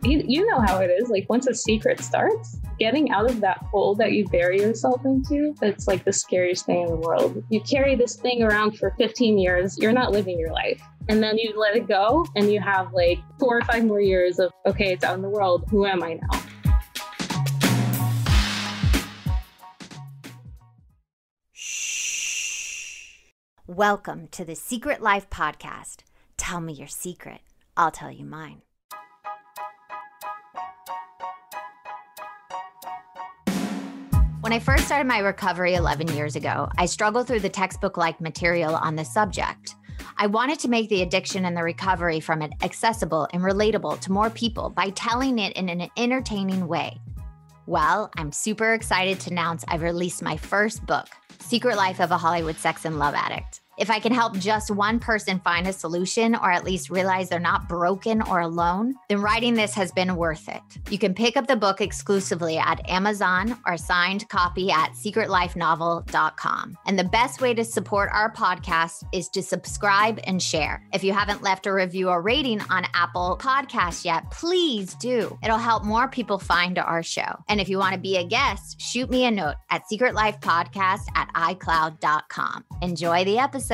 you know how it is. Like once a secret starts, getting out of that hole that you bury yourself into, it's like the scariest thing in the world. You carry this thing around for 15 years, you're not living your life. And then you let it go and you have like 4 or 5 more years of, okay, it's out in the world. Who am I now? Welcome to the Secret Life Podcast. Tell me your secret. I'll tell you mine. When I first started my recovery 11 years ago, I struggled through the textbook-like material on the subject. I wanted to make the addiction and the recovery from it accessible and relatable to more people by telling it in an entertaining way. Well, I'm super excited to announce I've released my first book, Secret Life of a Hollywood Sex and Love Addict. If I can help just one person find a solution or at least realize they're not broken or alone, then writing this has been worth it. You can pick up the book exclusively at Amazon or signed copy at secretlifenovel.com. And the best way to support our podcast is to subscribe and share. If you haven't left a review or rating on Apple Podcasts yet, please do. It'll help more people find our show. And if you want to be a guest, shoot me a note at secretlifepodcast@icloud.com. Enjoy the episode.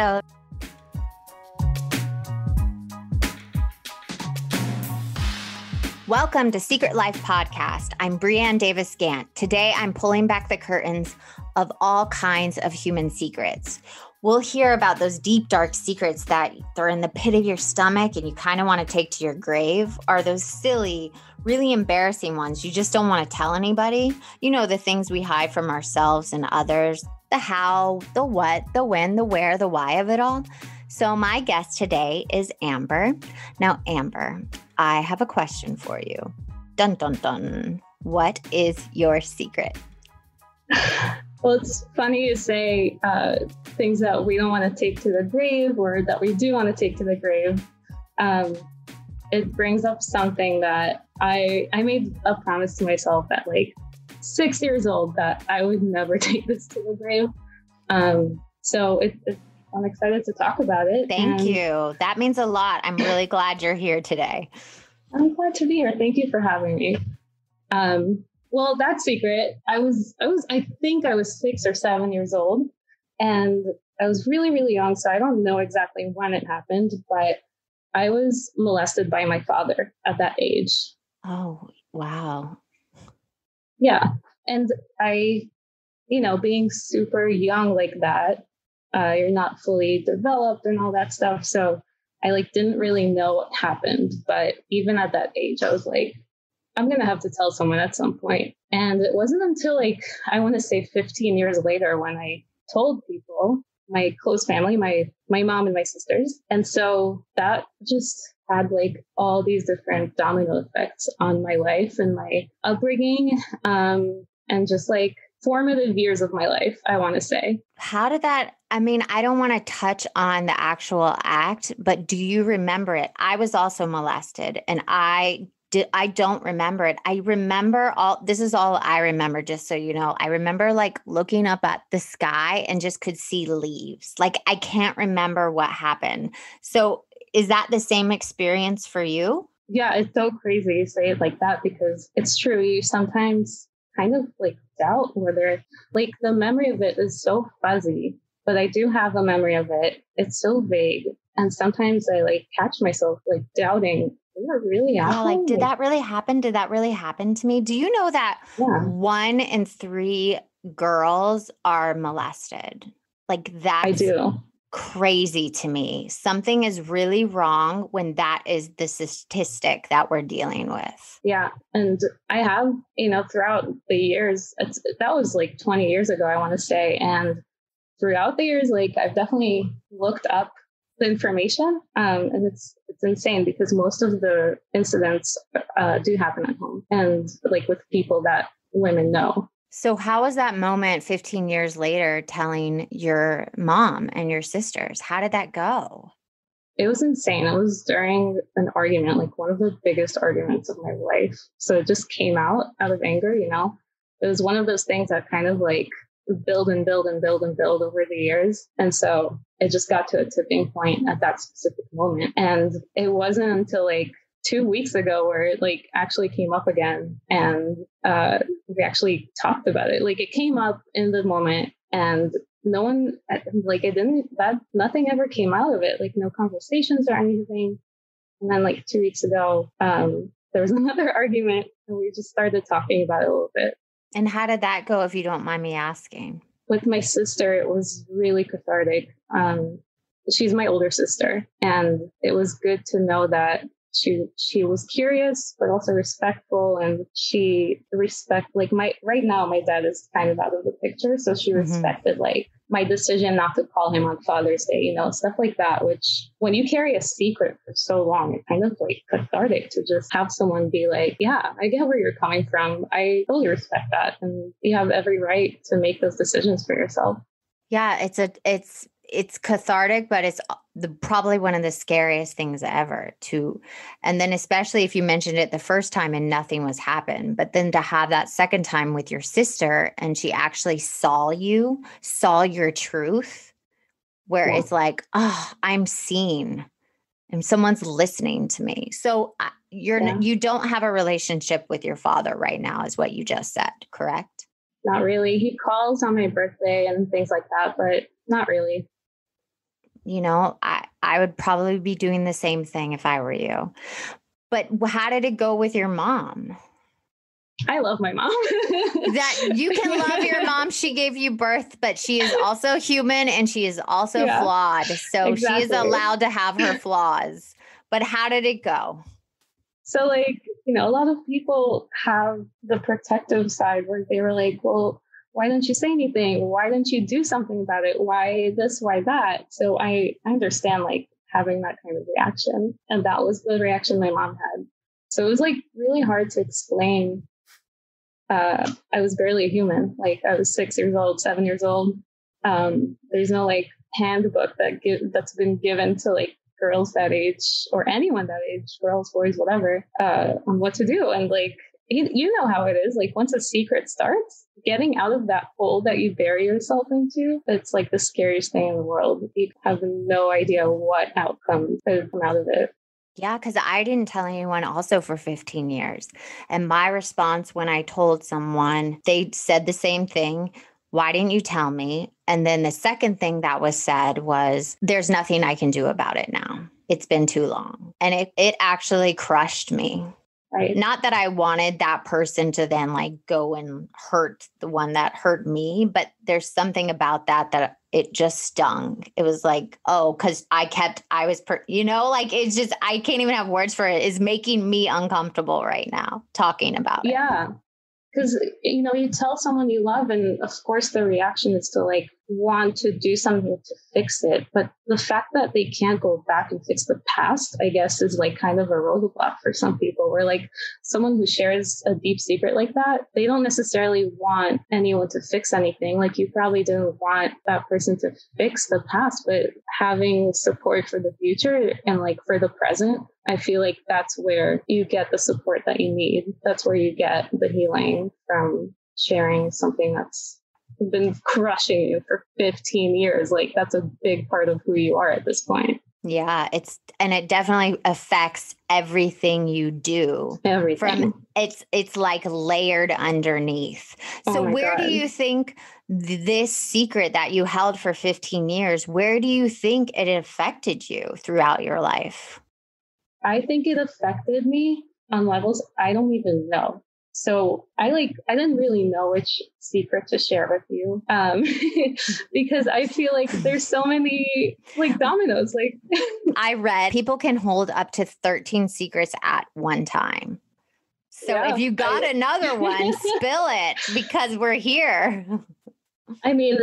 Welcome to Secret Life Podcast. I'm Brianne Davis-Gant. Today, I'm pulling back the curtains of all kinds of human secrets. We'll hear about those deep, dark secrets that they're in the pit of your stomach and you kind of want to take to your grave, or those silly, really embarrassing ones you just don't want to tell anybody. You know, the things we hide from ourselves and others, the how, the what, the when, the where, the why of it all. So my guest today is Amber. Now, Amber, I have a question for you. Dun, dun, dun. What is your secret? Well, it's funny you say things that we don't want to take to the grave or that we do want to take to the grave. It brings up something that I made a promise to myself at like 6 years old that I would never take this to the grave. So I'm excited to talk about it. Thank you. That means a lot. I'm really glad you're here today. I'm glad to be here. Thank you for having me. Well, that secret, I think I was 6 or 7 years old, and I was really, really young. So I don't know exactly when it happened, but I was molested by my father at that age. Oh, wow. Yeah. And being super young like that, you're not fully developed and all that stuff. So I didn't really know what happened. But even at that age, I was like, I'm going to have to tell someone at some point. And it wasn't until I want to say 15 years later when I told people, my close family, my mom and my sisters. And so that just had all these different domino effects on my life and my upbringing, and just formative years of my life, I want to say. How did that, I don't want to touch on the actual act, but do you remember it? I was also molested and I don't remember it. I remember this is all I remember, just so you know. I remember looking up at the sky and just could see leaves. I can't remember what happened. So is that the same experience for you? Yeah, it's so crazy you say it like that because it's true. You sometimes kind of doubt whether the memory of it is so fuzzy, but I do have a memory of it. It's so vague. And sometimes I catch myself doubting, did that really happen? Yeah, did that really happen? Did that really happen to me? Do you know that 1 in 3 girls are molested? That's I do. Crazy to me. Something is really wrong when that is the statistic that we're dealing with. Yeah. And I have, throughout the years, that was 20 years ago, I want to say. And throughout the years, I've definitely looked up the information. And it's insane because most of the incidents do happen at home and with people that women know. So how was that moment 15 years later telling your mom and your sisters? How did that go? It was insane. It was during an argument, one of the biggest arguments of my life. So it just came out of anger, It was one of those things that kind of build and build and build and build over the years. And so it just got to a tipping point at that specific moment. And it wasn't until 2 weeks ago where it like actually came up again, and we actually talked about it. Like it came up in the moment, and no one, like it didn't, that nothing ever came out of it, like no conversations or anything. And then like 2 weeks ago, there was another argument, and we just started talking about it a little bit. And how did that go, if you don't mind me asking? With my sister, it was really cathartic. She's my older sister, and it was good to know that she was curious but also respectful, and she like right now my dad is kind of out of the picture, so she respected like my decision not to call him on Father's Day, stuff like that, which when you carry a secret for so long, it's kind of like cathartic to just have someone be like, yeah, I get where you're coming from, I totally respect that, and you have every right to make those decisions for yourself. Yeah, it's cathartic, but it's probably one of the scariest things ever and then especially if you mentioned it the first time and nothing was happened, but then to have that second time with your sister and she actually saw your truth, where it's like, oh, I'm seen and someone's listening to me. So you don't have a relationship with your father right now, is what you just said, correct? Not really. He calls on my birthday and things like that, but not really. I would probably be doing the same thing if I were you. But how did it go with your mom? I love my mom. That you can love your mom. She gave you birth, but she is also human and she is also flawed. So exactly. She is allowed to have her flaws. But how did it go? So like, a lot of people have the protective side where they were like, well, why didn't you say anything? Why didn't you do something about it? Why this, why that? So I understand like having that kind of reaction. And that was the reaction my mom had. So it was like really hard to explain. I was barely a human. Like I was 6 years old, 7 years old. There's no like handbook that's been given to like girls that age or anyone that age, girls, boys, whatever, on what to do. And like, you know how it is. Like once a secret starts, getting out of that hole that you bury yourself into, it's like the scariest thing in the world. You have no idea what outcomes could come out of it. Yeah, because I didn't tell anyone also for 15 years. And my response when I told someone, they said the same thing. Why didn't you tell me? And then the second thing that was said was, there's nothing I can do about it now. It's been too long. And it actually crushed me. Right. Not that I wanted that person to then like go and hurt the one that hurt me, but there's something about that it just stung. It was like, oh, because it's just, I can't even have words for it. It's making me uncomfortable right now talking about it. Yeah. Because, you tell someone you love, and of course the reaction is to like want to do something to fix it. But the fact that they can't go back and fix the past, I guess, is like kind of a roadblock for some people, where like someone who shares a deep secret like that, they don't necessarily want anyone to fix anything. Like you probably didn't want that person to fix the past, but having support for the future and like for the present, I feel like that's where you get the support that you need. That's where you get the healing from sharing something that's been crushing you for 15 years. Like that's a big part of who you are at this point. Yeah, it definitely affects everything you do. Everything. It's like layered underneath. So where do you think this secret that you held for 15 years, where do you think it affected you throughout your life? I think it affected me on levels I don't even know. So I didn't really know which secret to share with you, because I feel like there's so many like dominoes. Like I read people can hold up to 13 secrets at one time. So if you got another one, spill it because we're here. I mean,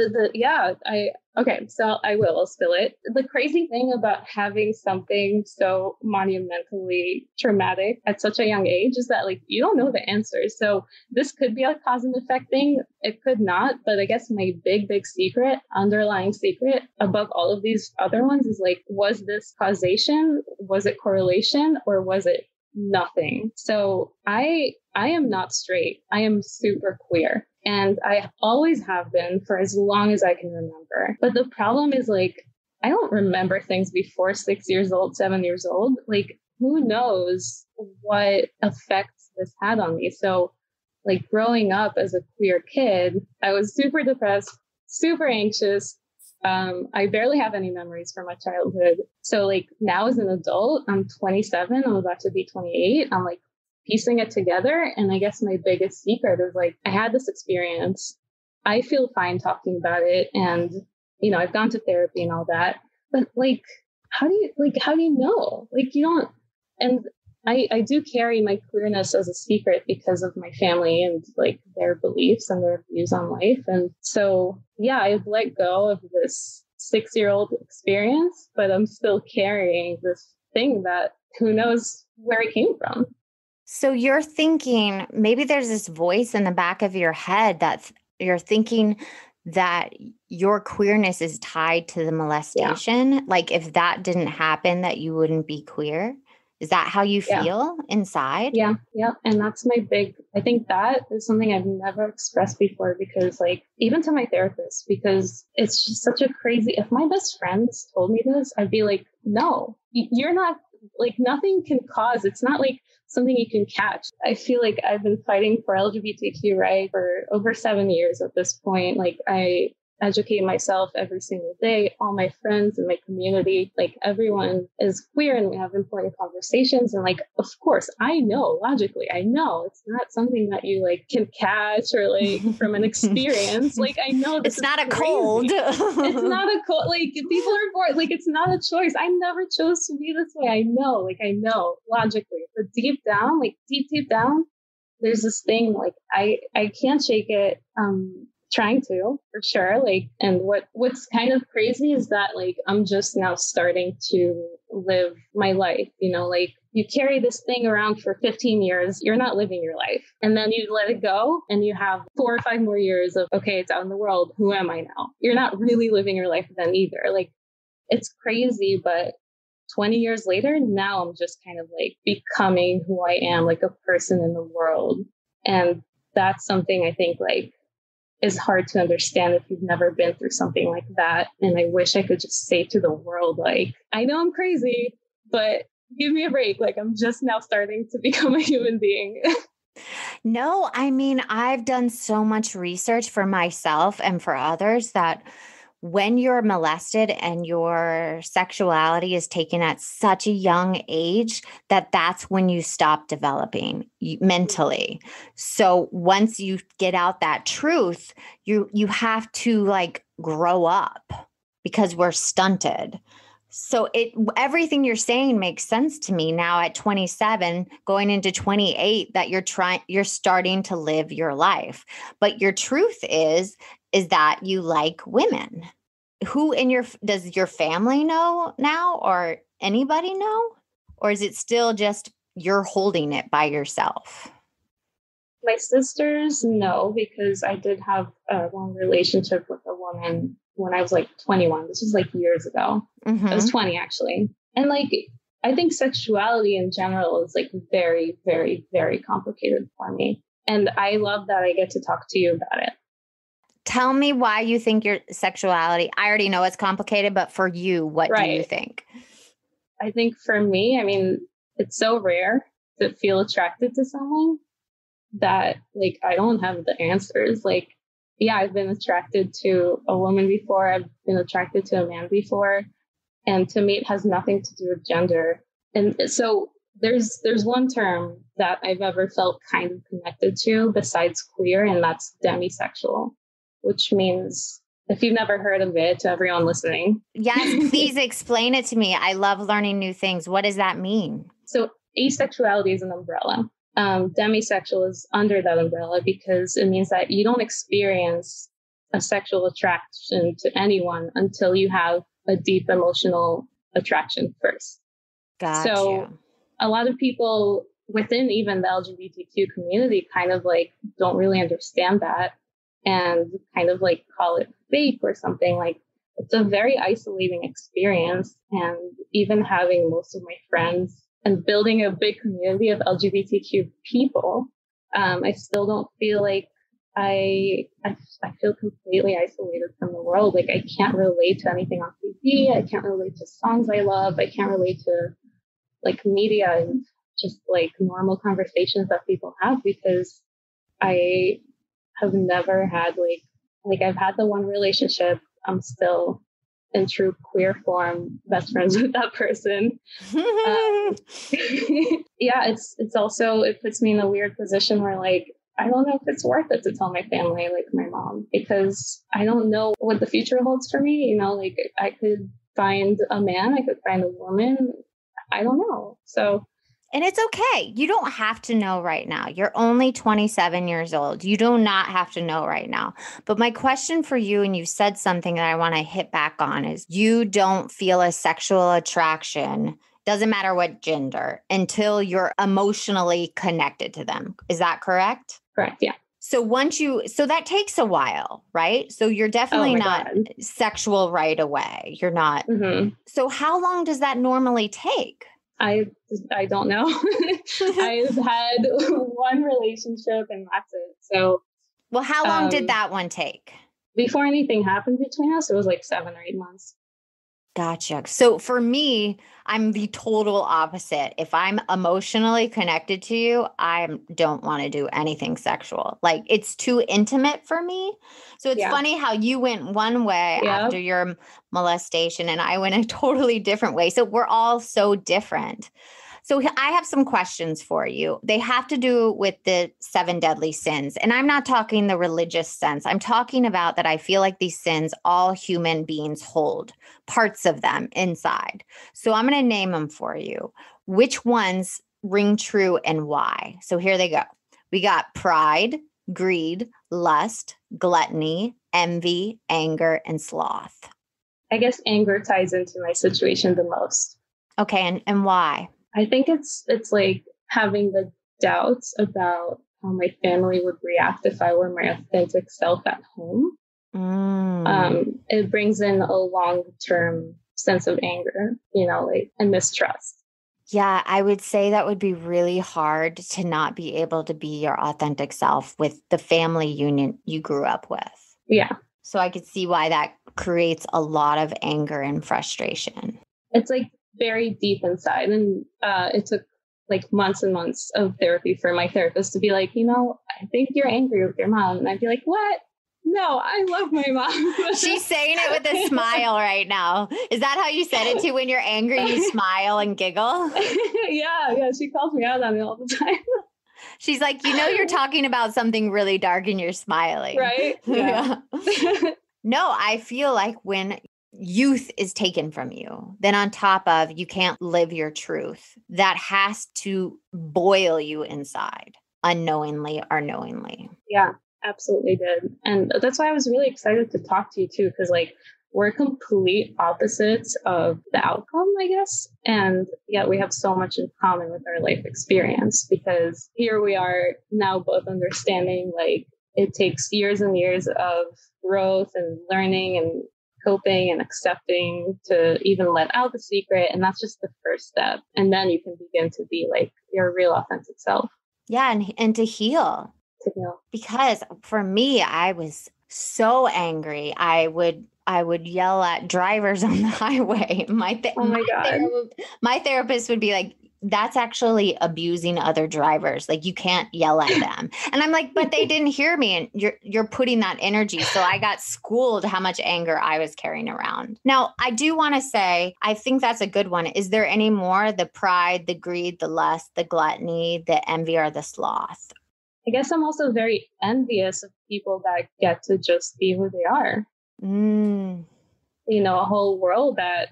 so I'll spill it. The crazy thing about having something so monumentally traumatic at such a young age is that like, you don't know the answers. So this could be a cause and effect thing. It could not, but I guess my big underlying secret above all of these other ones is like, was this causation? Was it correlation? Or was it nothing? So I am not straight. I am super queer. And I always have been for as long as I can remember. But the problem is like, I don't remember things before 6 years old, 7 years old. Like, who knows what effects this had on me. So like growing up as a queer kid, I was super depressed, super anxious. I barely have any memories from my childhood. So like now as an adult, I'm 27, I'm about to be 28. I'm like piecing it together. And I guess my biggest secret is like, I had this experience. I feel fine talking about it. And, you know, I've gone to therapy and all that, but like, how do you know? Like you don't, and I do carry my queerness as a secret because of my family and like their beliefs and their views on life. And so, yeah, I've let go of this 6-year-old experience, but I'm still carrying this thing that who knows where it came from. So you're thinking maybe there's this voice in the back of your head that you're thinking that your queerness is tied to the molestation. Yeah. Like if that didn't happen, that you wouldn't be queer. Is that how you feel inside? Yeah. And that's I think that is something I've never expressed before because like, even to my therapist, because it's just such a crazy, if my best friends told me this, I'd be like, no, you're not, like nothing can cause, it's not like something you can catch. I feel like I've been fighting for LGBTQ rights for over 7 years at this point. Like I educate myself every single day. All my friends in my community, like everyone is queer and we have important conversations. And like, of course, I know logically, I know it's not something that you like can catch or like from an experience. Like I know this it's not a crazy. Cold. It's not a cold. Like people are born, like it's not a choice. I never chose to be this way. I know logically, but deep down, like deep down, there's this thing like I can't shake it. Trying to, for sure. Like, and what's kind of crazy is that like, I'm just now starting to live my life, you know, like you carry this thing around for 15 years, you're not living your life. And then you let it go and you have 4 or 5 more years of, okay, it's out in the world. Who am I now? You're not really living your life then either. Like it's crazy, but 20 years later, now I'm just kind of like becoming who I am, like a person in the world. And that's something I think like, is hard to understand if you've never been through something like that. And I wish I could just say to the world, like, I know I'm crazy, but give me a break. Like, I'm just now starting to become a human being. No, I mean, I've done so much research for myself and for others that when you're molested and your sexuality is taken at such a young age, that's when you stop developing mentally. So once you get out that truth, you have to like grow up because we're stunted. So everything you're saying makes sense to me now at 27, going into 28, that you're starting to live your life. But your truth is that you like women. Does your family know now, or anybody know? Or is it still just you're holding it by yourself? My sisters know because I did have a long relationship with a woman when I was like 21. This was like years ago. Mm-hmm. I was 20 actually. And like, I think sexuality in general is like very, very, very complicated for me. And I love that I get to talk to you about it. Tell me why you think your sexuality, I already know it's complicated, but for you, what do you think? I think for me, I mean, it's so rare to feel attracted to someone that like, I don't have the answers. Like, yeah, I've been attracted to a woman before. I've been attracted to a man before. And to me, it has nothing to do with gender. And so there's one term that I've ever felt kind of connected to besides queer, and that's demisexual, which means, if you've never heard of it, to everyone listening. Yes, please explain it to me. I love learning new things. What does that mean? So asexuality is an umbrella. Demisexual is under that umbrella because it means that you don't experience a sexual attraction to anyone until you have a deep emotional attraction first. Gotcha. So a lot of people within even the LGBTQ community kind of like don't really understand that and kind of like call it fake or something. Like it's a very isolating experience. And even having most of my friends and building a big community of LGBTQ people, I still don't feel like I feel completely isolated from the world. Like I can't relate to anything on TV. I can't relate to songs I love. I can't relate to like media in just like normal conversations that people have, because I have never had like I've had the one relationship. I'm still in true queer form best friends with that person. Yeah, it's also, it puts me in a weird position where like I don't know if it's worth it to tell my family, like my mom, because I don't know what the future holds for me. You know, like I could find a man, I could find a woman. I don't know. So, and it's okay. You don't have to know right now. You're only 27 years old. You do not have to know right now. But my question for you, and you said something that I want to hit back on, is you don't feel a sexual attraction, doesn't matter what gender, until you're emotionally connected to them. Is that correct? correct. Yeah. So so that takes a while, right? So you're definitely not sexual right away. You're not. Mm-hmm. So how long does that normally take? I don't know. I've had one relationship and that's it. So, well, how long did that one take? Before anything happened between us, it was like 7 or 8 months. Gotcha. So for me, I'm the total opposite. If I'm emotionally connected to you, I don't want to do anything sexual. Like it's too intimate for me. So it's funny how you went one way after your molestation and I went a totally different way. So we're all so different. So I have some questions for you. They have to do with the 7 deadly sins. And I'm not talking the religious sense. I'm talking about that I feel like these sins, all human beings hold parts of them inside. So I'm going to name them for you. Which ones ring true and why? So here they go. We got pride, greed, lust, gluttony, envy, anger, and sloth. I guess anger ties into my situation the most. Okay. And why? I think it's like having the doubts about how my family would react if I were my authentic self at home. It brings in a long-term sense of anger, you know, like, and mistrust. Yeah, I would say that would be really hard to not be able to be your authentic self with the family union you grew up with. Yeah. So I could see why that creates a lot of anger and frustration. It's like very deep inside. And it took like months and months of therapy for my therapist to be like, you know, I think you're angry with your mom. And I'd be like, what? No, I love my mom. She's saying it with a smile right now. Is that how you said it too? When you're angry, you smile and giggle? Yeah. She calls me out on it all the time. She's like, you know, you're talking about something really dark and you're smiling. Right? Yeah. No, I feel like when youth is taken from you, then on top of you can't live your truth, that has to boil you inside unknowingly or knowingly. Yeah, absolutely did. And that's why I was really excited to talk to you too, because like we're complete opposites of the outcome, I guess. And yet we have so much in common with our life experience, because here we are now both understanding like it takes years and years of growth and learning and coping and accepting to even let out the secret. And that's just the first step. And then you can begin to be like your real authentic self. Yeah. And to heal. Because for me, I was so angry. I would yell at drivers on the highway. My therapist would be like, that's actually abusing other drivers. Like you can't yell at them. And I'm like, but they didn't hear me. And you're putting that energy. So I got schooled how much anger I was carrying around. Now, I do want to say, I think that's a good one. Is there any more? The pride, the greed, the lust, the gluttony, the envy, or the sloth? I guess I'm also very envious of people that get to just be who they are. You know, a whole world that,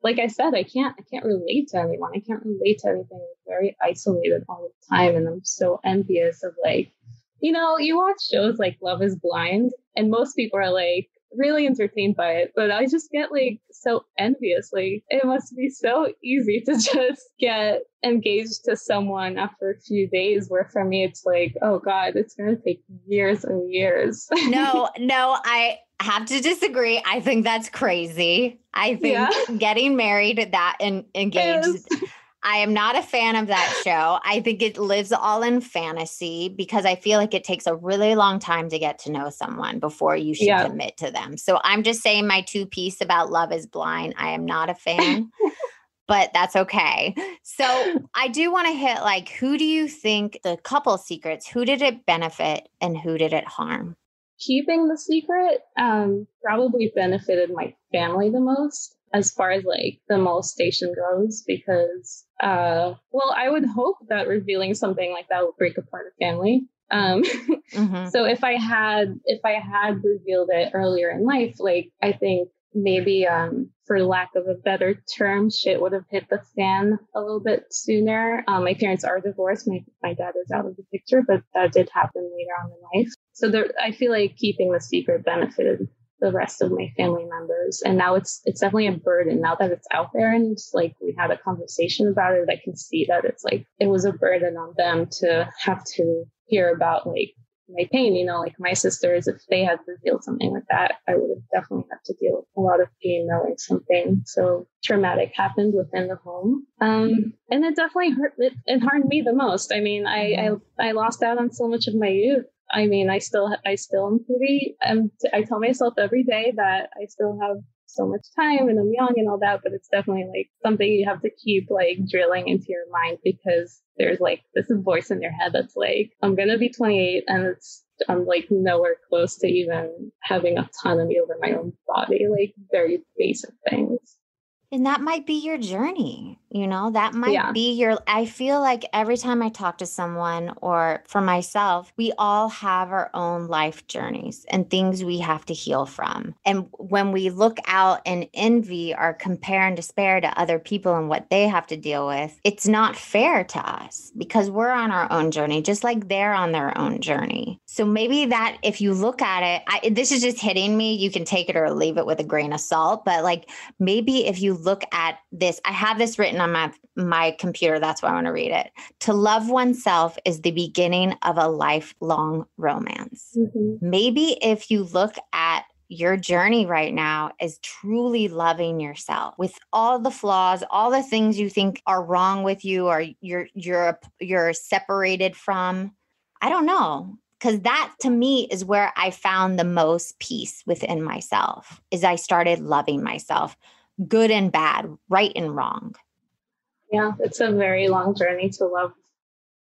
like I said, I can't relate to anyone. I can't relate to anything. I'm very isolated all the time. And I'm so envious of like, you know, you watch shows like Love is Blind and most people are like really entertained by it. But I just get like so envious. Like it must be so easy to just get engaged to someone after a few days, where for me, it's like, oh God, it's going to take years and years. No, I have to disagree. I think that's crazy. I think getting married and engaged, I am not a fan of that show. I think it lives all in fantasy because I feel like it takes a really long time to get to know someone before you should commit to them. So I'm just saying my 2 piece about Love is Blind. I am not a fan. but that's okay. So I do want to hit like, who do you think the couple secrets, who did it benefit and who did it harm? Keeping the secret probably benefited my family the most as far as like the molestation goes, because well, I would hope that revealing something like that would break apart a family. So if I had revealed it earlier in life, like I think maybe for lack of a better term, shit would have hit the fan a little bit sooner. My parents are divorced. My dad is out of the picture, but that did happen later on in life. So I feel like keeping the secret benefited the rest of my family members. And now it's definitely a burden now that it's out there, and it's like we had a conversation about it. I can see that it's like it was a burden on them to have to hear about like my pain, you know, like my sisters, if they had revealed something like that, I would have definitely had to deal with a lot of pain knowing something so traumatic happened within the home. And it definitely hurt. It harmed me the most. I mean, I lost out on so much of my youth. I mean, I still am pretty, I tell myself every day that I still have so much time and I'm young and all that, but it's definitely like something you have to keep like drilling into your mind, because there's like this voice in your head that's like, I'm going to be 28 and I'm like nowhere close to even having autonomy over my own body, like very basic things. And that might be your journey, you know, that might be I feel like every time I talk to someone or for myself, we all have our own life journeys and things we have to heal from. And when we look out and envy or compare and despair to other people and what they have to deal with, it's not fair to us because we're on our own journey, just like they're on their own journey. So maybe that if you look at it, this is just hitting me, you can take it or leave it with a grain of salt, but like maybe if you look at this, I have this written on my computer. That's why I want to read it. To love oneself is the beginning of a lifelong romance. Maybe if you look at your journey right now as truly loving yourself with all the flaws, all the things you think are wrong with you or you're separated from, I don't know. Because that to me is where I found the most peace within myself, is I started loving myself. Good and bad, right and wrong. Yeah, it's a very long journey to love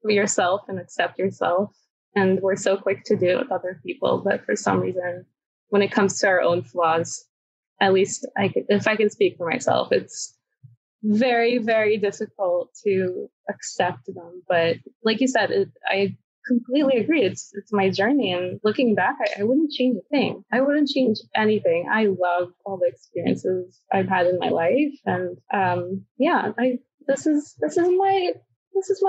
yourself and accept yourself. And we're so quick to do it with other people. But for some reason, when it comes to our own flaws, at least if I can speak for myself, it's very, very difficult to accept them. But like you said, I completely agree. It's my journey. And looking back, I wouldn't change a thing. I wouldn't change anything. I love all the experiences I've had in my life. And this is my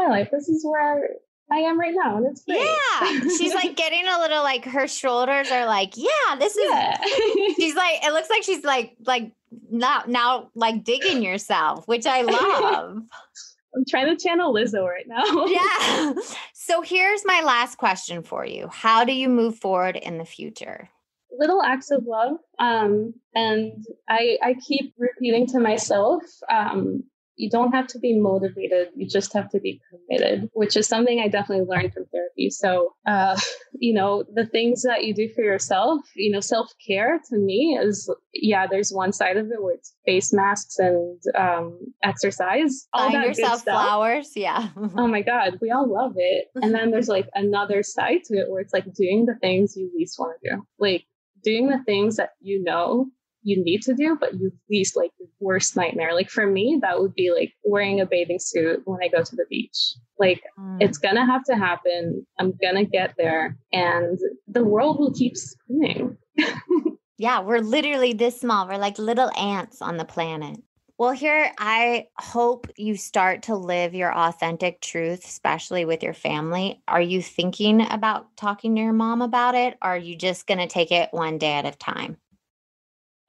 life. This is where I am right now. And it's great. Yeah. She's like getting a little like her shoulders are like, this is she's like, it looks like she's like now like digging yourself, which I love. I'm trying to channel Lizzo right now. Yeah. So here's my last question for you. How do you move forward in the future? Little acts of love. And I keep repeating to myself, you don't have to be motivated. You just have to be committed, which is something I definitely learned from therapy. So, the things that you do for yourself, self-care to me is, there's one side of it where it's face masks and exercise. All Buying that yourself flowers. Yeah. Oh my God, we all love it. And then there's like another side to it where it's like doing the things you least want to do. Like doing the things that you know you need to do, but you least like your worst nightmare. Like for me, that would be like wearing a bathing suit when I go to the beach. Like it's gonna have to happen. I'm gonna get there, and the world will keep spinning. Yeah, we're literally this small. We're like little ants on the planet. Well, here, I hope you start to live your authentic truth, especially with your family. Are you thinking about talking to your mom about it? Or are you just going to take it one day at a time?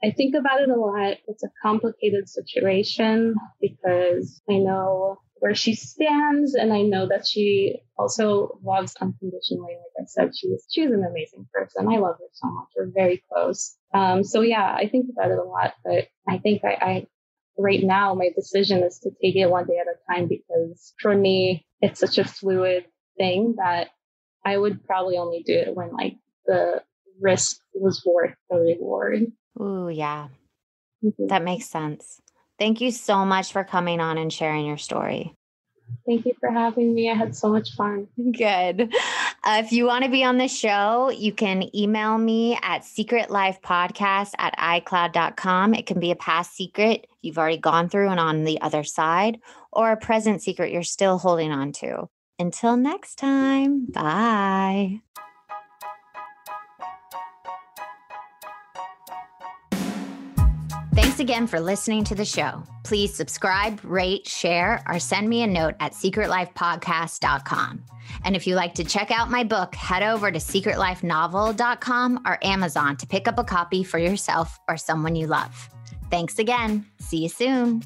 I think about it a lot. It's a complicated situation because I know where she stands, and I know that she also loves unconditionally. Like I said, she's an amazing person. I love her so much. We're very close. I think about it a lot, but I think I right now my decision is to take it one day at a time, because for me, it's such a fluid thing that I would probably only do it when like the risk was worth the reward. Ooh, yeah. Mm-hmm. That makes sense. Thank you so much for coming on and sharing your story. Thank you for having me. I had so much fun. Good. If you want to be on the show, you can email me at secretlifepodcast@icloud.com. It can be a past secret you've already gone through and on the other side, or a present secret you're still holding on to. Until next time, bye. Thanks again for listening to the show. Please subscribe, rate, share, or send me a note at secretlifepodcast.com. And if you like to check out my book, head over to secretlifenovel.com or Amazon to pick up a copy for yourself or someone you love. Thanks again. See you soon.